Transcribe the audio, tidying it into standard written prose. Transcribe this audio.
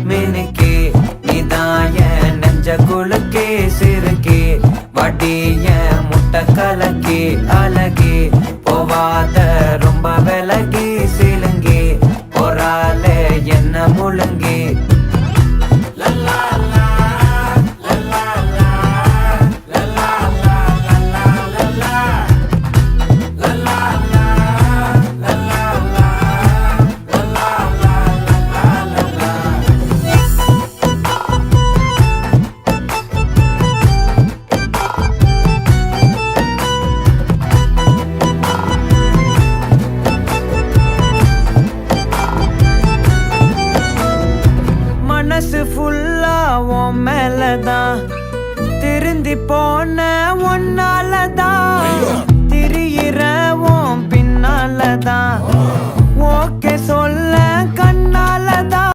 மினுக்கே நீதாய நெஞ்ச குலுக்கே சிறுக்கே வடிய முட்டை கலக்கே அழகே போவாத ரொம்ப விலகி சிலுங்கி பொறால என்ன முழுங்கி மனசு ஃபுல்லா உன் மேலதான் திருந்தி போன ஒன்னாலதான் திரியிற உன் பின்னாலதான் ஓகே சொல்ல